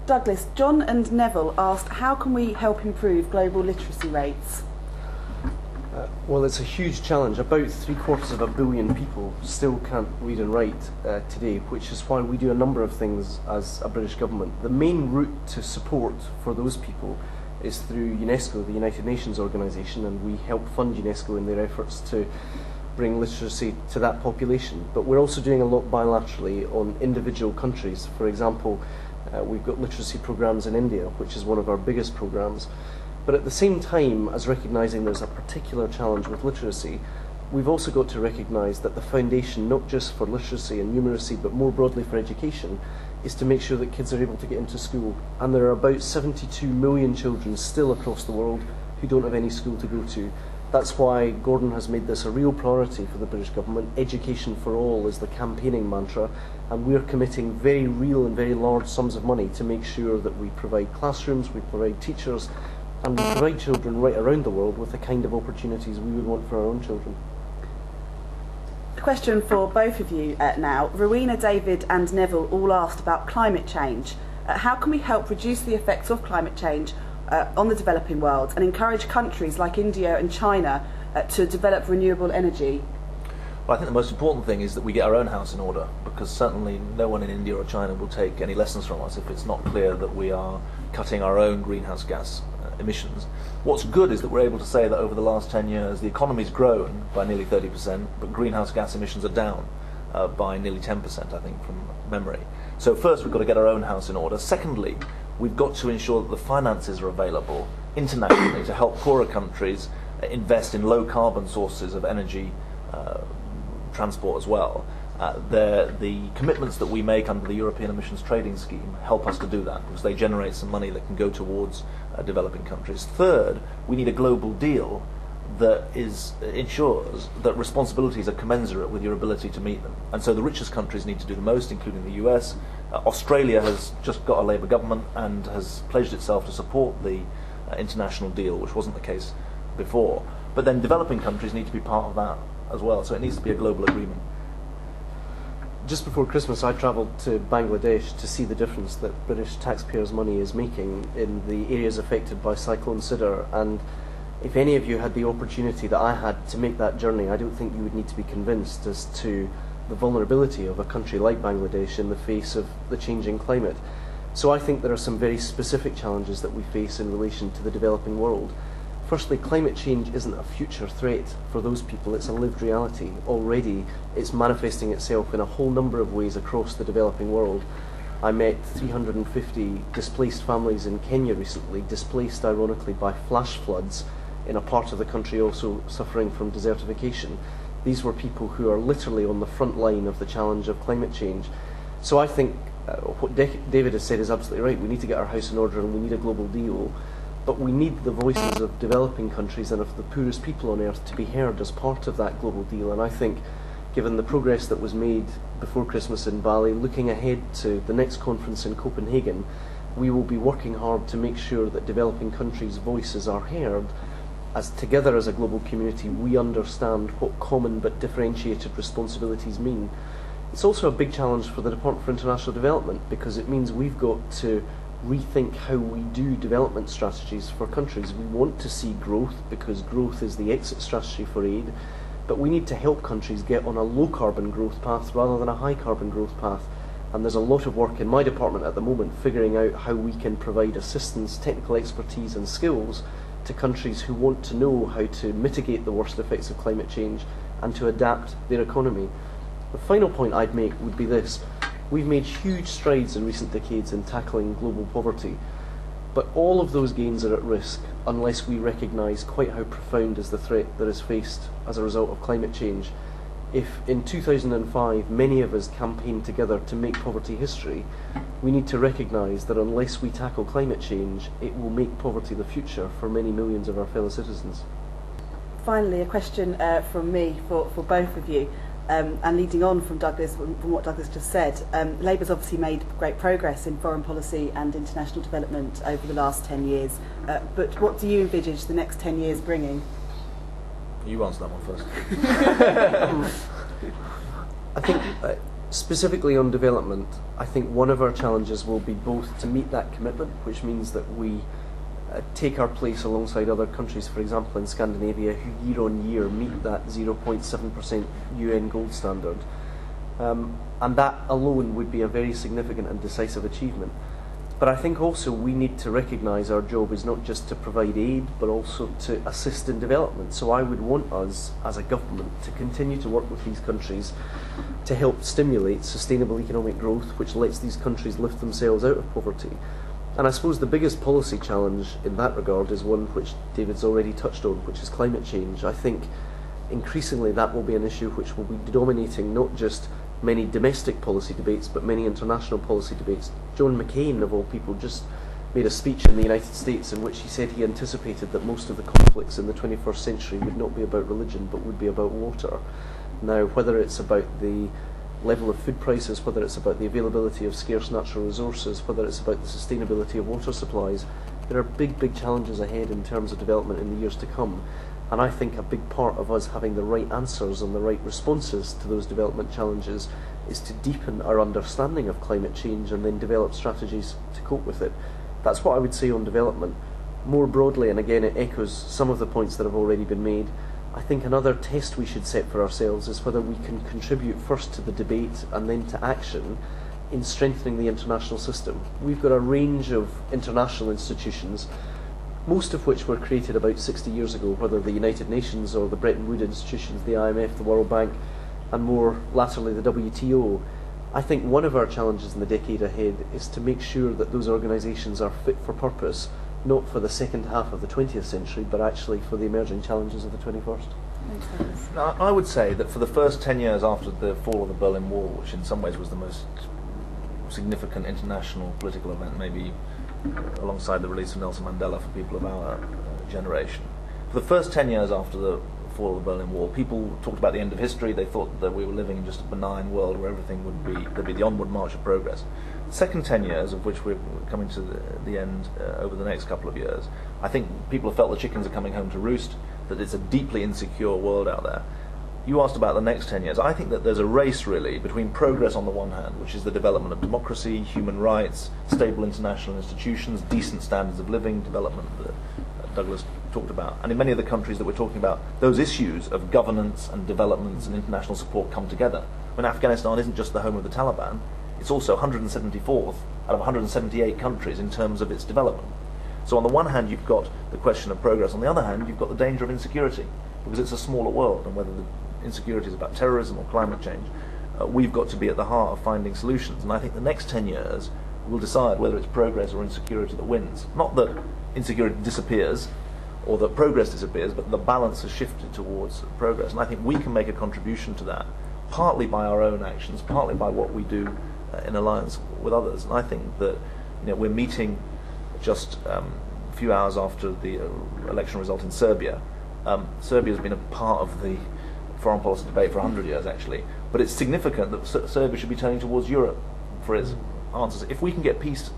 Douglas, John and Neville asked, how can we help improve global literacy rates? Well, it's a huge challenge. About 750 million people still can't read and write today, which is why we do a number of things as a British government. The main route to support for those people is through UNESCO, the United Nations organisation, and we help fund UNESCO in their efforts to bring literacy to that population. But we're also doing a lot bilaterally on individual countries. For example, we've got literacy programmes in India, which is one of our biggest programmes. But at the same time as recognising there's a particular challenge with literacy, we've also got to recognise that the foundation, not just for literacy and numeracy, but more broadly for education, is to make sure that kids are able to get into school. And there are about 72 million children still across the world who don't have any school to go to. That's why Gordon has made this a real priority for the British government. Education for all is the campaigning mantra, and we're committing very real and very large sums of money to make sure that we provide classrooms, we provide teachers, and we provide children right around the world with the kind of opportunities we would want for our own children. A question for both of you now. Rowena, David and Neville all asked about climate change. How can we help reduce the effects of climate change on the developing world and encourage countries like India and China to develop renewable energy? Well, I think the most important thing is that we get our own house in order, because certainly no one in India or China will take any lessons from us if it's not clear that we are cutting our own greenhouse gas emissions. What's good is that we're able to say that over the last 10 years the economy's grown by nearly 30%, but greenhouse gas emissions are down by nearly 10%, I think, from memory. So first, we've got to get our own house in order. Secondly, we've got to ensure that the finances are available internationally to help poorer countries invest in low carbon sources of energy transport as well. The commitments that we make under the European Emissions Trading Scheme help us to do that, because they generate some money that can go towards developing countries. Third, we need a global deal that ensures that responsibilities are commensurate with your ability to meet them. And so the richest countries need to do the most, including the US. Australia has just got a Labour government and has pledged itself to support the international deal, which wasn't the case before. But then developing countries need to be part of that as well, so it needs to be a global agreement. Just before Christmas, I travelled to Bangladesh to see the difference that British taxpayers' money is making in the areas affected by Cyclone Sidr. And if any of you had the opportunity that I had to make that journey, I don't think you would need to be convinced as to the vulnerability of a country like Bangladesh in the face of the changing climate. So I think there are some very specific challenges that we face in relation to the developing world. Firstly, climate change isn't a future threat for those people, it's a lived reality. Already it's manifesting itself in a whole number of ways across the developing world. I met 350 displaced families in Kenya recently, displaced ironically by flash floods in a part of the country also suffering from desertification. These were people who are literally on the front line of the challenge of climate change. So I think what David has said is absolutely right. We need to get our house in order and we need a global deal. But we need the voices of developing countries and of the poorest people on earth to be heard as part of that global deal. And I think, given the progress that was made before Christmas in Bali, looking ahead to the next conference in Copenhagen, we will be working hard to make sure that developing countries' voices are heard, as together as a global community we understand what common but differentiated responsibilities mean. It's also a big challenge for the Department for International Development, because it means we've got to rethink how we do development strategies for countries. We want to see growth because growth is the exit strategy for aid, but we need to help countries get on a low carbon growth path rather than a high carbon growth path. And there's a lot of work in my department at the moment figuring out how we can provide assistance, technical expertise and skills to countries who want to know how to mitigate the worst effects of climate change and to adapt their economy. The final point I'd make would be this. We've made huge strides in recent decades in tackling global poverty, but all of those gains are at risk unless we recognise quite how profound is the threat that is faced as a result of climate change. If in 2005 many of us campaigned together to make poverty history, we need to recognise that unless we tackle climate change, it will make poverty the future for many millions of our fellow citizens. Finally, a question from me for both of you. And leading on from Douglas, from what Douglas just said, Labour's obviously made great progress in foreign policy and international development over the last 10 years. But what do you envisage the next 10 years bringing? You answer that one first. I think Specifically on development, I think one of our challenges will be both to meet that commitment, which means that we take our place alongside other countries, for example in Scandinavia, who year on year meet that 0.7% UN gold standard. And that alone would be a very significant and decisive achievement. But I think also we need to recognise our job is not just to provide aid, but also to assist in development. So I would want us, as a government, to continue to work with these countries to help stimulate sustainable economic growth, which lets these countries lift themselves out of poverty. And I suppose the biggest policy challenge in that regard is one which David's already touched on, which is climate change. I think increasingly that will be an issue which will be dominating not just many domestic policy debates, but many international policy debates. John McCain, of all people, just made a speech in the United States in which he said he anticipated that most of the conflicts in the 21st century would not be about religion, but would be about water. Now, whether it's about the level of food prices, whether it's about the availability of scarce natural resources, whether it's about the sustainability of water supplies, there are big, big challenges ahead in terms of development in the years to come. And I think a big part of us having the right answers and the right responses to those development challenges is to deepen our understanding of climate change and then develop strategies to cope with it. That's what I would say on development. More broadly, and again it echoes some of the points that have already been made, I think another test we should set for ourselves is whether we can contribute first to the debate and then to action in strengthening the international system. We've got a range of international institutions, most of which were created about 60 years ago, whether the United Nations or the Bretton Woods institutions, the IMF, the World Bank, and more latterly the WTO. I think one of our challenges in the decade ahead is to make sure that those organisations are fit for purpose, not for the second half of the 20th century, but actually for the emerging challenges of the 21st. Now, I would say that for the first 10 years after the fall of the Berlin Wall, which in some ways was the most significant international political event, maybe alongside the release of Nelson Mandela for people of our generation. For the first 10 years after the fall of the Berlin Wall, people talked about the end of history. They thought that we were living in just a benign world where everything would be, there'd be the onward march of progress. The second 10 years, of which we're coming to the end over the next couple of years, I think people have felt the chickens are coming home to roost, that it's a deeply insecure world out there. You asked about the next 10 years. I think that there's a race, really, between progress on the one hand, which is the development of democracy, human rights, stable international institutions, decent standards of living, development that Douglas talked about. And in many of the countries that we're talking about, those issues of governance and developments and international support come together. When Afghanistan isn't just the home of the Taliban, it's also 174th out of 178 countries in terms of its development. So on the one hand, you've got the question of progress. On the other hand, you've got the danger of insecurity, because it's a smaller world, and whether the insecurity is about terrorism or climate change, we've got to be at the heart of finding solutions. And I think the next 10 years will decide whether it's progress or insecurity that wins. Not that insecurity disappears or that progress disappears, but the balance has shifted towards progress. And I think we can make a contribution to that, partly by our own actions, partly by what we do in alliance with others. And I think that we're meeting just a few hours after the election result in Serbia. Serbia has been a part of the foreign policy debate for 100 years, actually. But it's significant that Serbia should be turning towards Europe for its answers. If we can get peace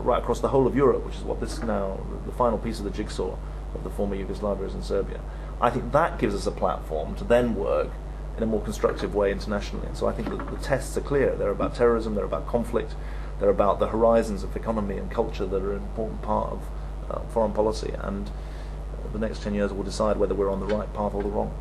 right across the whole of Europe, which is what this is now, the final piece of the jigsaw of the former Yugoslavia is in Serbia, I think that gives us a platform to then work in a more constructive way internationally. And so I think that the tests are clear. They're about terrorism, they're about conflict, they're about the horizons of economy and culture that are an important part of foreign policy. And the next 10 years will decide whether we're on the right path or the wrong.